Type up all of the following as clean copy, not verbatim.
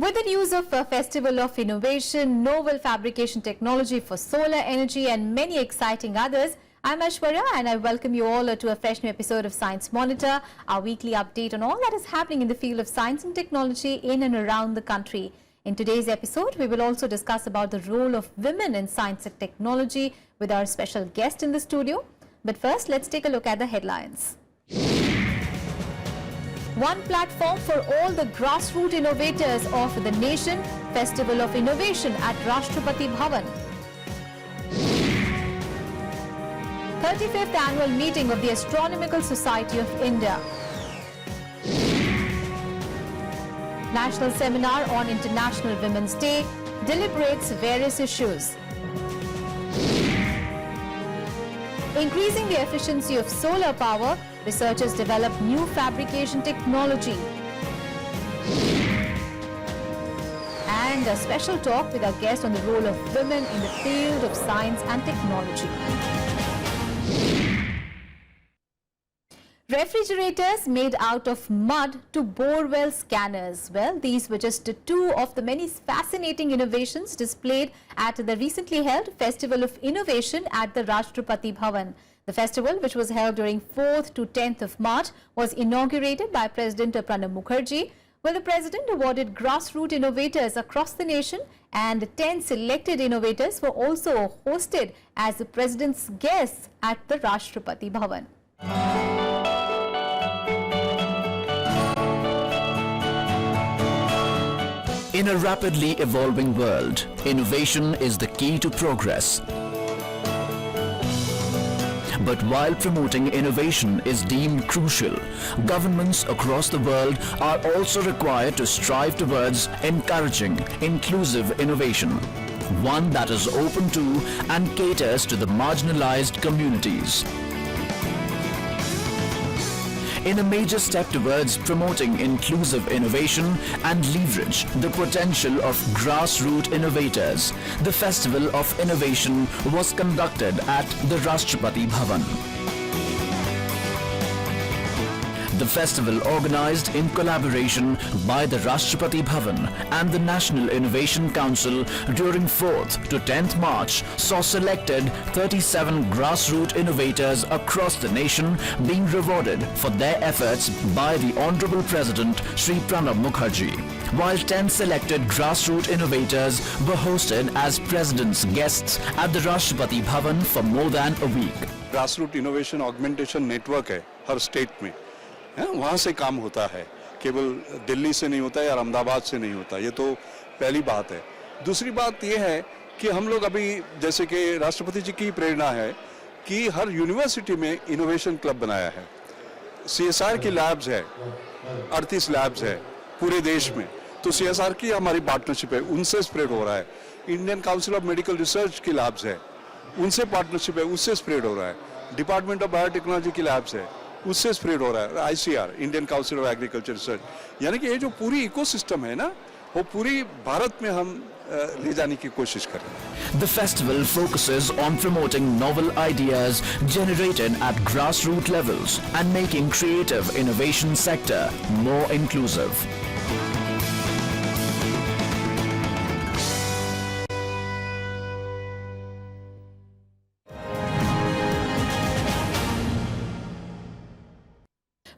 With the news of a festival of innovation, novel fabrication technology for solar energy and many exciting others, I'm Aishwarya and I welcome you all to a fresh new episode of Science Monitor, our weekly update on all that is happening in the field of science and technology in and around the country. In today's episode, we will also discuss about the role of women in science and technology with our special guest in the studio. But first, let's take a look at the headlines. One platform for all the grassroots innovators of the nation, Festival of Innovation at Rashtrapati Bhavan. 35th Annual Meeting of the Astronomical Society of India. National Seminar on International Women's Day deliberates various issues. Increasing the efficiency of solar power, researchers develop new fabrication technology. And a special talk with our guest on the role of women in the field of science and technology. Refrigerators made out of mud to borewell scanners. Well, these were just two of the many fascinating innovations displayed at the recently held Festival of Innovation at the Rashtrapati Bhavan. The festival, which was held during 4th to 10th of March, was inaugurated by President Pranab Mukherjee. Well, the President awarded grassroots innovators across the nation, and 10 selected innovators were also hosted as the President's guests at the Rashtrapati Bhavan. In a rapidly evolving world, innovation is the key to progress. But while promoting innovation is deemed crucial, governments across the world are also required to strive towards encouraging inclusive innovation, one that is open to and caters to the marginalized communities. In a major step towards promoting inclusive innovation and leverage the potential of grassroots innovators, the Festival of Innovation was conducted at the Rashtrapati Bhavan. The festival, organized in collaboration by the Rashtrapati Bhavan and the National Innovation Council during 4th to 10th March, saw selected 37 grassroots innovators across the nation being rewarded for their efforts by the Honorable President Shri Pranab Mukherjee, while 10 selected grassroots innovators were hosted as President's guests at the Rashtrapati Bhavan for more than a week. Grassroots Innovation Augmentation Network है हर state में, वहाँ से काम होता है, केवल दिल्ली से नहीं होता है या अहमदाबाद से नहीं होता, ये तो पहली बात है। दूसरी बात ये है कि हम लोग अभी जैसे कि राष्ट्रपति जी की प्रेरणा है कि हर यूनिवर्सिटी में इनोवेशन क्लब बनाया है, CSR की लैब्स है, 38 लैब्स है पूरे देश में, तो CSR की हमारी पार्टनरशिप है, उनसे स्प्रेड हो रहा है। Indian council of medical research की लैब्स है, उनसे पार्टनरशिप है, उससे स्प्रेड हो रहा है। डिपार्टमेंट ऑफ बायोटेक्नोलॉजी की लैब्स है, उससे स्प्रेड हो रहा है। ICR, Indian council of agriculture research, यानी कि ये जो पूरी इकोसिस्टम है ना, वो पूरी भारत में हम ले जाने की कोशिश कर रहे हैं। The festival focuses on promoting novel ideas generated at grassroots levels and making creative innovation sector more inclusive.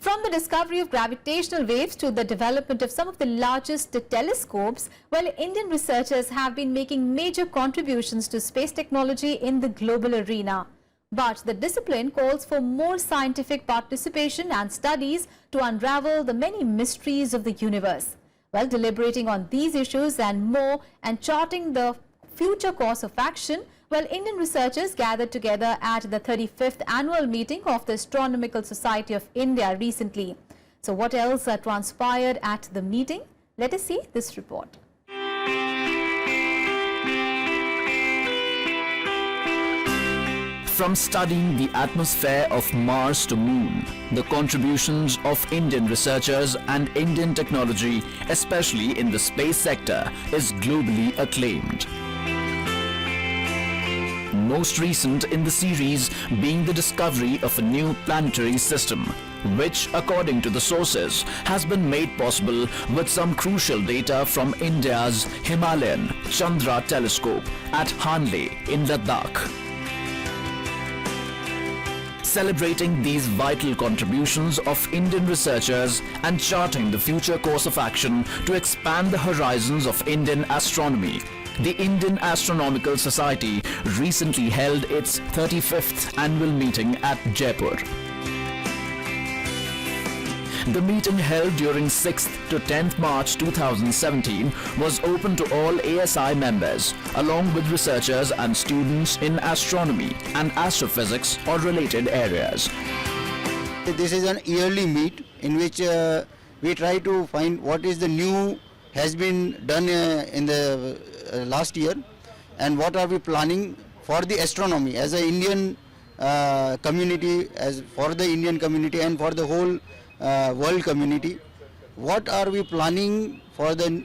From the discovery of gravitational waves to the development of some of the largest telescopes, well, Indian researchers have been making major contributions to space technology in the global arena. But the discipline calls for more scientific participation and studies to unravel the many mysteries of the universe. Well, deliberating on these issues and more and charting the future course of action, well, Indian researchers gathered together at the 35th Annual Meeting of the Astronomical Society of India recently. So what else transpired at the meeting? Let us see this report. From studying the atmosphere of Mars to Moon, the contributions of Indian researchers and Indian technology, especially in the space sector, is globally acclaimed. most recent in the series being the discovery of a new planetary system, which, according to the sources, has been made possible with some crucial data from India's Himalayan Chandra telescope at Hanle in Ladakh. Celebrating these vital contributions of Indian researchers and charting the future course of action to expand the horizons of Indian astronomy, the Indian Astronomical Society recently held its 35th annual meeting at Jaipur. The meeting held during 6th to 10th March 2017 was open to all ASI members, along with researchers and students in astronomy and astrophysics or related areas. This is an yearly meet in which we try to find what is the new has been done in the last year and what are we planning for the astronomy as an Indian community, as for the Indian community and for the whole world community. What are we planning for the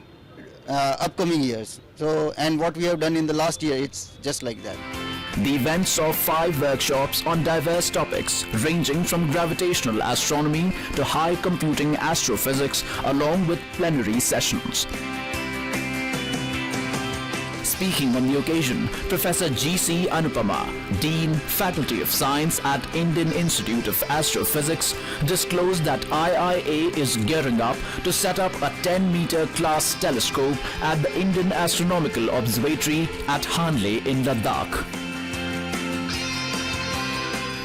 upcoming years? So, and what we have done in the last year, it's just like that. The event saw 5 workshops on diverse topics ranging from gravitational astronomy to high computing astrophysics, along with plenary sessions. Speaking on the occasion, Professor G.C. Anupama, Dean, Faculty of Science at Indian Institute of Astrophysics, disclosed that IIA is gearing up to set up a 10-meter class telescope at the Indian Astronomical Observatory at Hanle in Ladakh.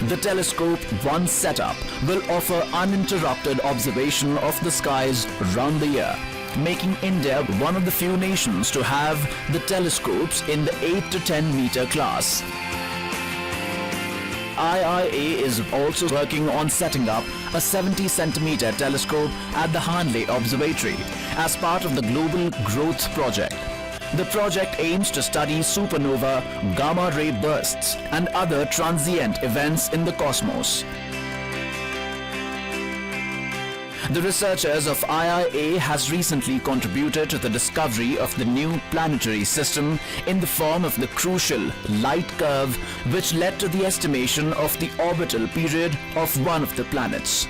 The telescope, once set up, will offer uninterrupted observation of the skies round the year, making India one of the few nations to have the telescopes in the 8 to 10 meter class. IIA is also working on setting up a 70 centimeter telescope at the Hanle Observatory as part of the Global Growth Project. The project aims to study supernova, gamma ray bursts and other transient events in the cosmos. The researchers of IIA has recently contributed to the discovery of the new planetary system in the form of the crucial light curve, which led to the estimation of the orbital period of one of the planets.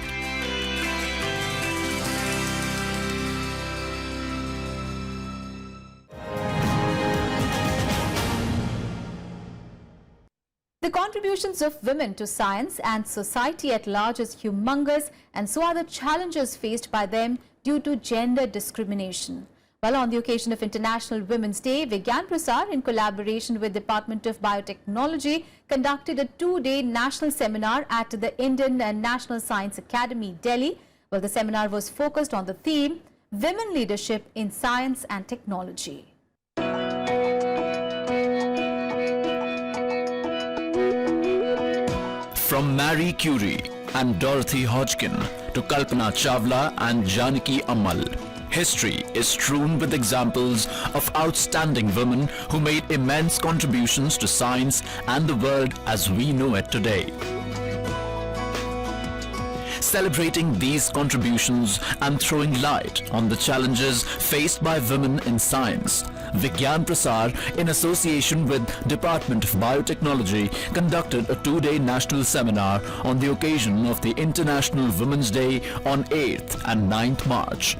The contributions of women to science and society at large is humongous, and so are the challenges faced by them due to gender discrimination. Well, on the occasion of International Women's Day, Vigyan Prasar, in collaboration with Department of Biotechnology, conducted a 2-day national seminar at the Indian National Science Academy, Delhi. Well, the seminar was focused on the theme, Women Leadership in Science and Technology. From Marie Curie and Dorothy Hodgkin to Kalpana Chawla and Janaki Ammal, history is strewn with examples of outstanding women who made immense contributions to science and the world as we know it today. Celebrating these contributions and throwing light on the challenges faced by women in science, Vigyan Prasar, in association with Department of Biotechnology, conducted a 2-day national seminar on the occasion of the International Women's Day on 8th and 9th March.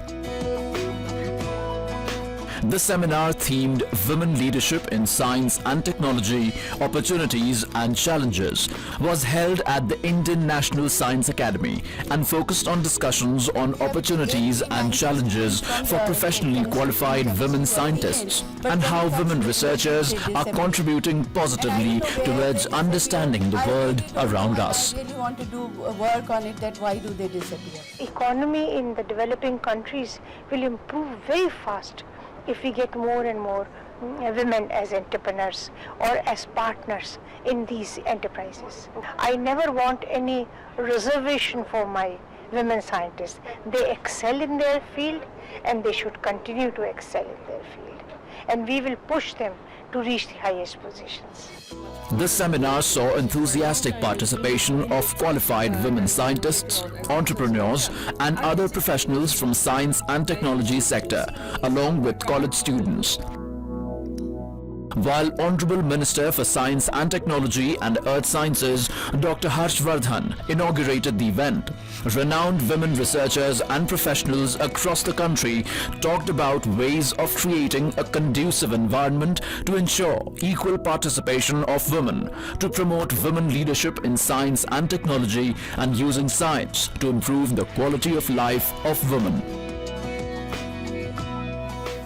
The seminar themed Women Leadership in Science and Technology, Opportunities and Challenges was held at the Indian National Science Academy and focused on discussions on opportunities and challenges for professionally qualified women scientists and how women researchers are contributing positively towards understanding the world around us. Really want to do work on it, that why do they disappear? Economy in the developing countries will improve very fast if we get more and more women as entrepreneurs or as partners in these enterprises. I never want any reservation for my women scientists. They excel in their field and they should continue to excel in their field. And we will push them to reach the highest positions. The seminar saw enthusiastic participation of qualified women scientists, entrepreneurs and other professionals from science and technology sector, along with college students. While Honorable Minister for Science and Technology and Earth Sciences, Dr. Harshvardhan, inaugurated the event, renowned women researchers and professionals across the country talked about ways of creating a conducive environment to ensure equal participation of women, to promote women leadership in science and technology, and using science to improve the quality of life of women.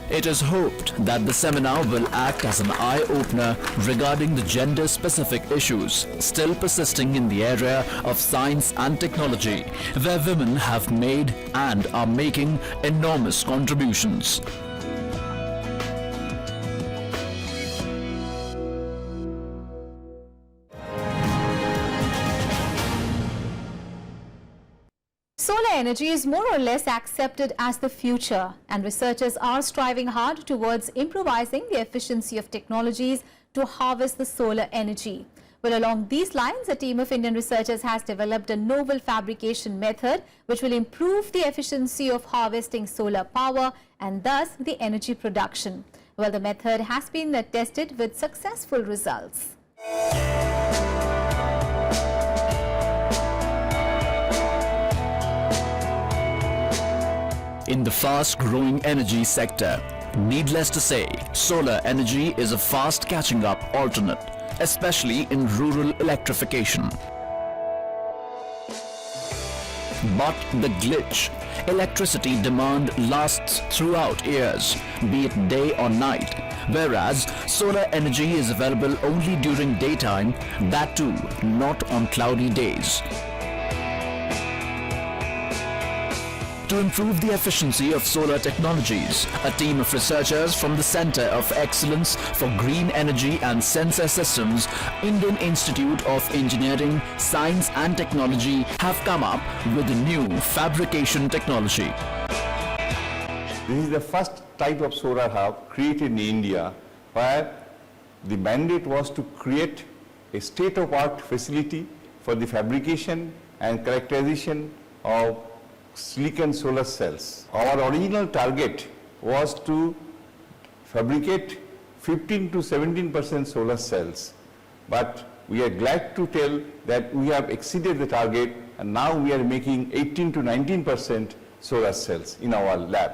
It is hoped that the seminar will act as an eye-opener regarding the gender-specific issues still persisting in the area of science and technology, where women have made and are making enormous contributions. Solar energy is more or less accepted as the future, and researchers are striving hard towards improvising the efficiency of technologies to harvest the solar energy. Well, along these lines, a team of Indian researchers has developed a novel fabrication method which will improve the efficiency of harvesting solar power and thus the energy production. Well, the method has been tested with successful results. In the fast-growing energy sector, needless to say, solar energy is a fast catching up alternate, especially in rural electrification. But the glitch, electricity demand lasts throughout years, be it day or night, whereas solar energy is available only during daytime, that too not on cloudy days. To improve the efficiency of solar technologies, a team of researchers from the Center of Excellence for Green Energy and Sensor Systems, Indian Institute of Engineering, Science and Technology have come up with a new fabrication technology. This is the first type of solar hub created in India, where the mandate was to create a state-of-the-art facility for the fabrication and characterization of silicon solar cells. Our original target was to fabricate 15 to 17% solar cells, but we are glad to tell that we have exceeded the target, and now we are making 18 to 19% solar cells in our lab.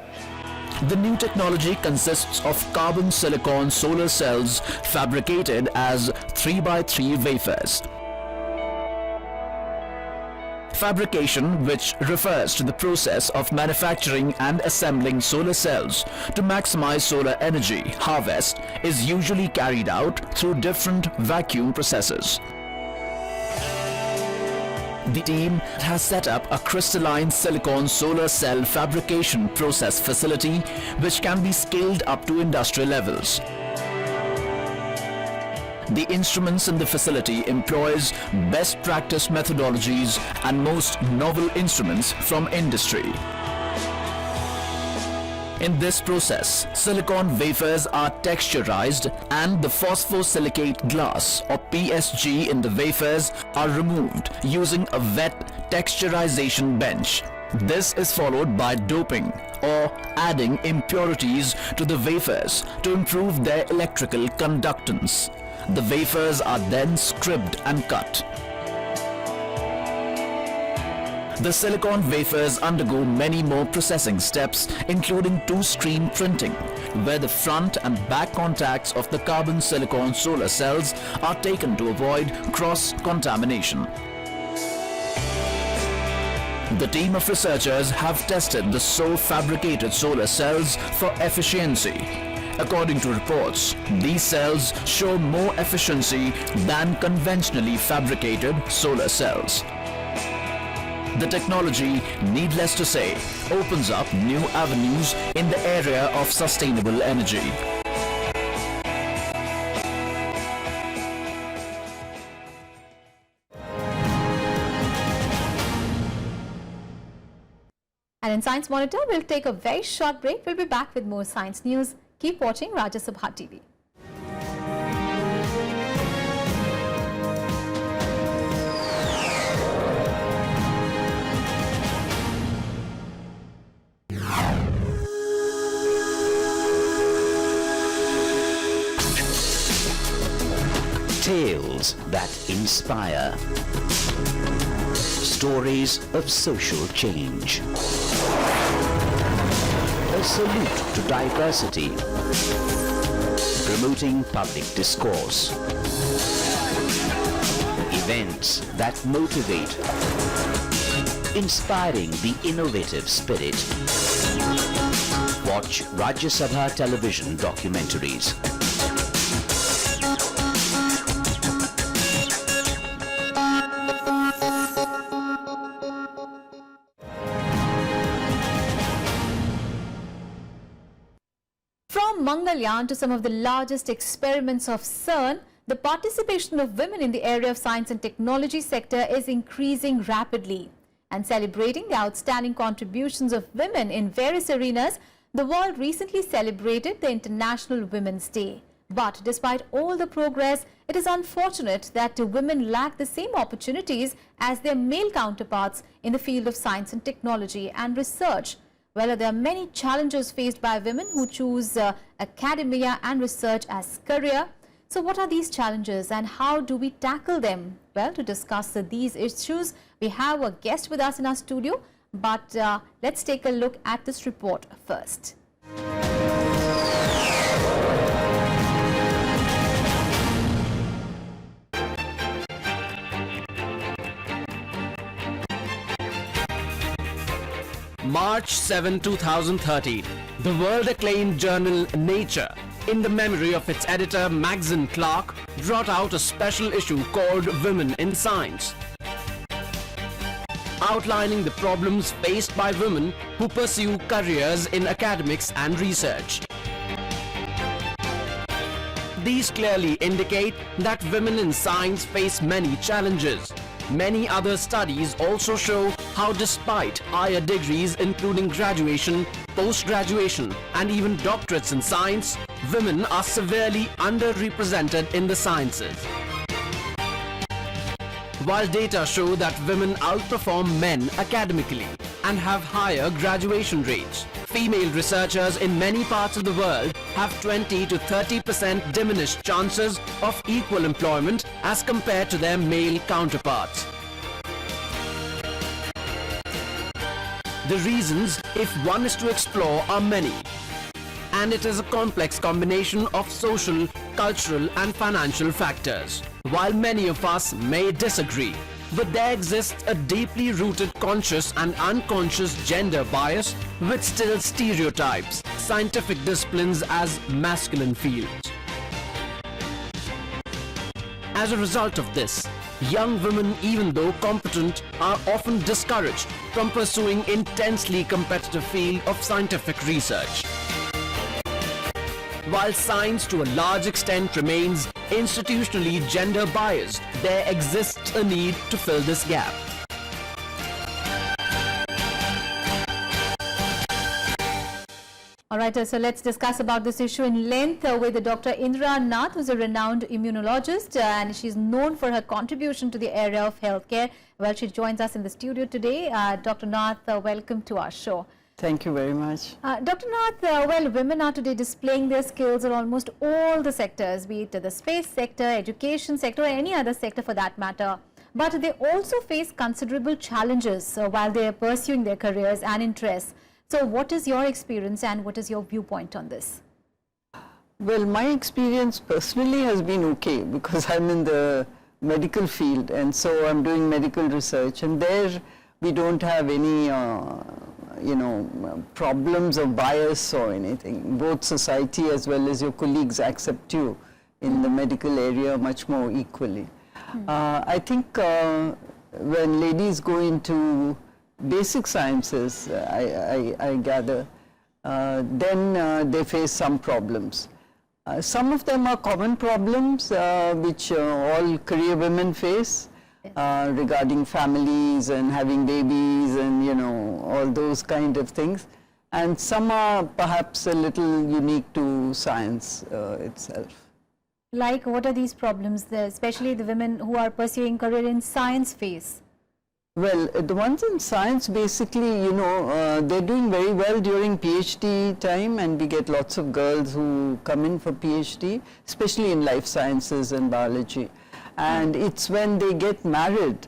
The new technology consists of carbon silicon solar cells fabricated as 3x3 wafers. Fabrication, which refers to the process of manufacturing and assembling solar cells to maximize solar energy harvest, is usually carried out through different vacuum processes. The team has set up a crystalline silicon solar cell fabrication process facility which can be scaled up to industrial levels. The instruments in the facility employs best practice methodologies and most novel instruments from industry. In this process, silicon wafers are texturized and the phosphosilicate glass or PSG in the wafers are removed using a wet texturization bench. This is followed by doping or adding impurities to the wafers to improve their electrical conductance. The wafers are then scribed and cut. The silicon wafers undergo many more processing steps, including two-stream printing, where the front and back contacts of the carbon silicon solar cells are taken to avoid cross-contamination. The team of researchers have tested the so-fabricated solar cells for efficiency. According to reports, these cells show more efficiency than conventionally fabricated solar cells. The technology, needless to say, opens up new avenues in the area of sustainable energy. And in Science Monitor, we'll take a very short break. We'll be back with more science news. Keep watching Rajya Sabha TV. tales that inspire. Stories of social change. A salute to diversity. Promoting public discourse. Events that motivate. Inspiring the innovative spirit. Watch Rajya Sabha television documentaries. From Mangalyaan to some of the largest experiments of CERN, the participation of women in the area of science and technology sector is increasing rapidly. And celebrating the outstanding contributions of women in various arenas, the world recently celebrated the International Women's Day. But despite all the progress, it is unfortunate that the women lack the same opportunities as their male counterparts in the field of science and technology and research. Well, there are many challenges faced by women who choose academia and research as career. So what are these challenges and how do we tackle them? Well, to discuss these issues, we have a guest with us in our studio, but let's take a look at this report first. March 7, 2013, the world-acclaimed journal Nature, in the memory of its editor Maxine Clark, brought out a special issue called Women in Science, outlining the problems faced by women who pursue careers in academics and research. These clearly indicate that women in science face many challenges. Many other studies also show how despite higher degrees including graduation, post-graduation and even doctorates in science, women are severely underrepresented in the sciences. While data show that women outperform men academically and have higher graduation rates, female researchers in many parts of the world have 20 to 30% diminished chances of equal employment as compared to their male counterparts. The reasons, if one is to explore, are many, and it is a complex combination of social, cultural and financial factors. While many of us may disagree, but there exists a deeply rooted conscious and unconscious gender bias which still stereotypes scientific disciplines as masculine fields. As a result of this, young women, even though competent, are often discouraged from pursuing intensely competitive field of scientific research. While science to a large extent remains institutionally gender biased, there exists a need to fill this gap. All right, so let's discuss about this issue in length with Dr. Indra Nath, who's a renowned immunologist and she's known for her contribution to the area of healthcare. Well, she joins us in the studio today. Dr. Nath, welcome to our show. Thank you very much. Dr. Nath, well, women are today displaying their skills in almost all the sectors, be it the space sector, education sector, or any other sector for that matter. But they also face considerable challenges while they are pursuing their careers and interests. So what is your experience and what is your viewpoint on this? Well, my experience personally has been okay because I'm in the medical field and so I'm doing medical research, and there we don't have any problems of bias or anything. Both society as well as your colleagues accept you in the medical area much more equally. I think when ladies go into basic sciences, I gather, then they face some problems. Some of them are common problems which all career women face, regarding families and having babies and all those kind of things, and some are perhaps a little unique to science itself. Like what are these problems, especially the women who are pursuing career in science face? Well, the ones in science basically, they're doing very well during PhD time, and we get lots of girls who come in for PhD, especially in life sciences and biology. And it's when they get married,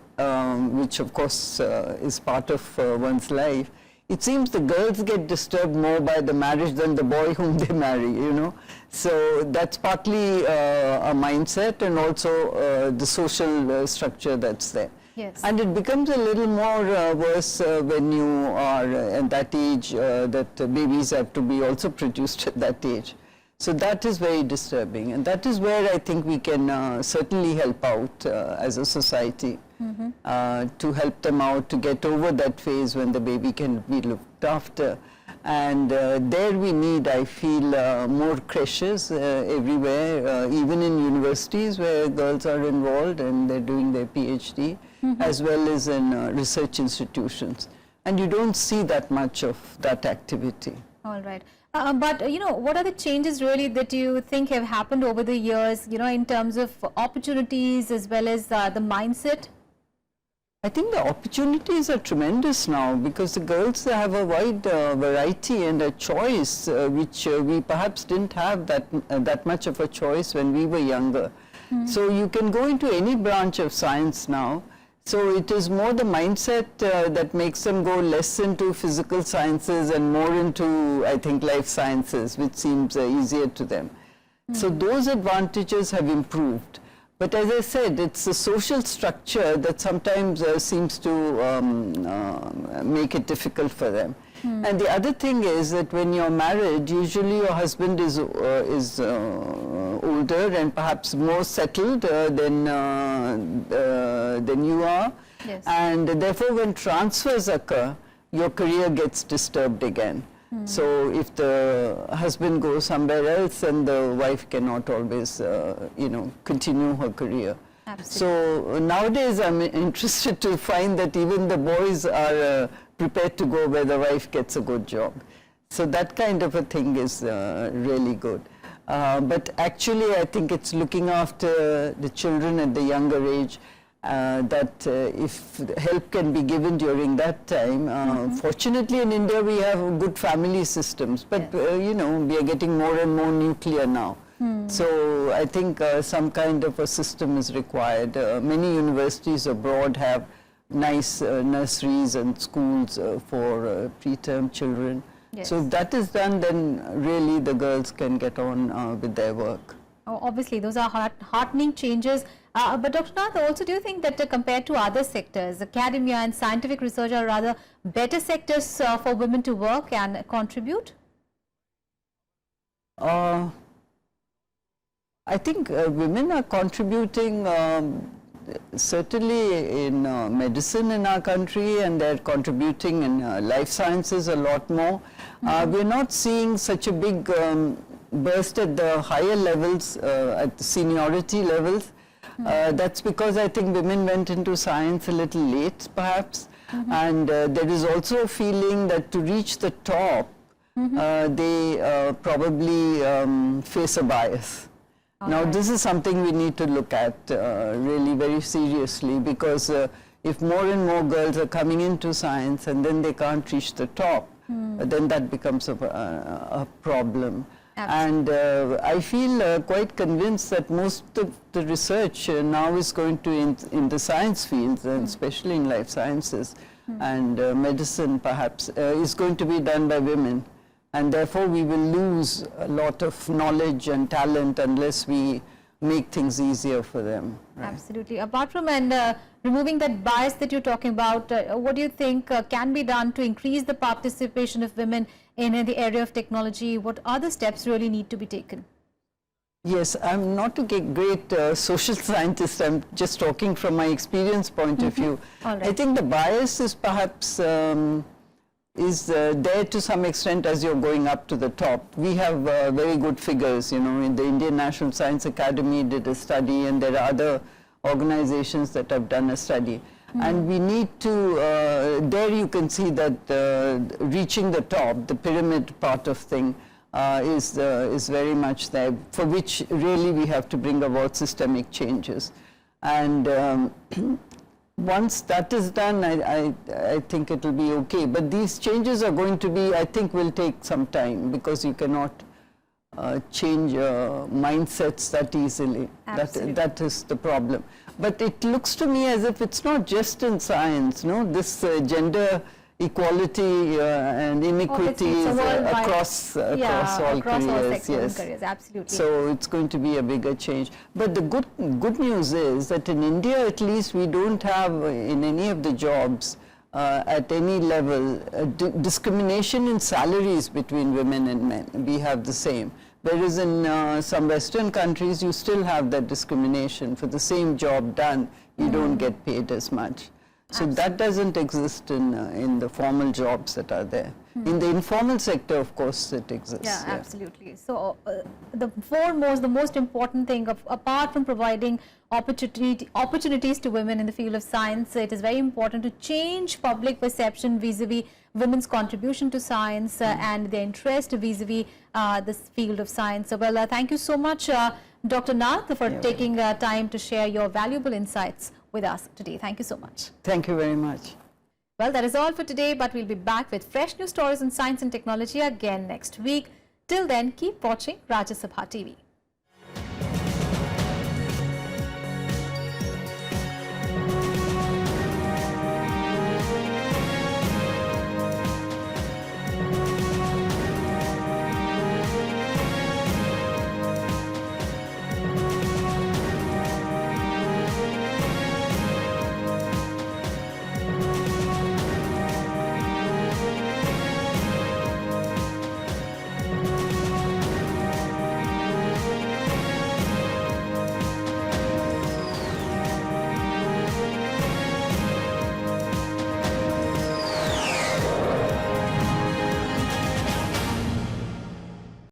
which of course is part of one's life, it seems the girls get disturbed more by the marriage than the boy whom they marry, you know. So that's partly a mindset and also the social structure that's there. Yes. And it becomes a little more worse when you are at that age that babies have to be also produced at that age. So that is very disturbing, and that is where I think we can certainly help out as a society to help them out to get over that phase when the baby can be looked after. And there we need, I feel, more creches everywhere, even in universities where girls are involved and they're doing their PhD, as well as in research institutions. And you don't see that much of that activity. All right. But, you know, what are the changes really that you think have happened over the years, you know, in terms of opportunities as well as the mindset? I think the opportunities are tremendous now because the girls have a wide variety and a choice which we perhaps didn't have that much of a choice when we were younger. So you can go into any branch of science now. So it is more the mindset that makes them go less into physical sciences and more into, I think, life sciences, which seems easier to them. So those advantages have improved. But as I said, it's the social structure that sometimes seems to make it difficult for them. And the other thing is that when you're married, usually your husband is older and perhaps more settled than you are. Yes. And therefore, when transfers occur, your career gets disturbed again. So if the husband goes somewhere else, then the wife cannot always, you know, continue her career. Absolutely. So nowadays I'm interested to find that even the boys are prepared to go where the wife gets a good job. So that kind of a thing is really good. But actually I think it's looking after the children at the younger age that if help can be given during that time. Fortunately in India we have good family systems, but you know, we are getting more and more nuclear now. So I think some kind of a system is required. Many universities abroad have nice nurseries and schools for preterm children. Yes. So if that is done, then really the girls can get on with their work. Oh, obviously, those are heartening changes. But Dr. Nath, also do you think that compared to other sectors, academia and scientific research are rather better sectors for women to work and contribute? I think women are contributing certainly in medicine in our country, and they're contributing in life sciences a lot more. We're not seeing such a big burst at the higher levels, at the seniority levels. That's because I think women went into science a little late, perhaps. And there is also a feeling that to reach the top, they probably face a bias. Now, this is something we need to look at really very seriously, because if more and more girls are coming into science and then they can't reach the top, then that becomes a problem. And I feel quite convinced that most of the research now is going to in the science fields, and especially in life sciences and medicine perhaps, is going to be done by women. And therefore we will lose a lot of knowledge and talent unless we make things easier for them. Right? Absolutely. Apart from removing that bias that you're talking about, what do you think can be done to increase the participation of women in the area of technology? What other steps really need to be taken? Yes, I'm not a great social scientist. I'm just talking from my experience point of view. Right. I think the bias is perhaps there to some extent as you're going up to the top. We have very good figures, you know, in the Indian National Science Academy did a study, and there are other organizations that have done a study. And we need to, there you can see that reaching the top, the pyramid part of thing, is very much there, for which really we have to bring about systemic changes. And once that is done, I think it will be okay. But these changes are going to be, I think, will take some time, because you cannot change mindsets that easily. Absolutely. That is the problem. But it looks to me as if it's not just in science, no? This gender equality and inequities across all careers. All careers, absolutely. So it's going to be a bigger change. But the good news is that in India, at least, we don't have in any of the jobs at any level discrimination in salaries between women and men. We have the same. Whereas in some Western countries, you still have that discrimination. For the same job done, you don't get paid as much. So that doesn't exist in the formal jobs that are there. In the informal sector, of course, it exists. Yeah, absolutely. So the most important thing, apart from providing opportunities to women in the field of science, it is very important to change public perception vis-a-vis women's contribution to science and their interest vis-a-vis this field of science. So, well, thank you so much, Dr. Nath, for taking time to share your valuable insights with us today. Thank you so much. Thank you very much. Well, that is all for today, but we'll be back with fresh news stories in science and technology again next week. Till then, keep watching Rajya Sabha TV.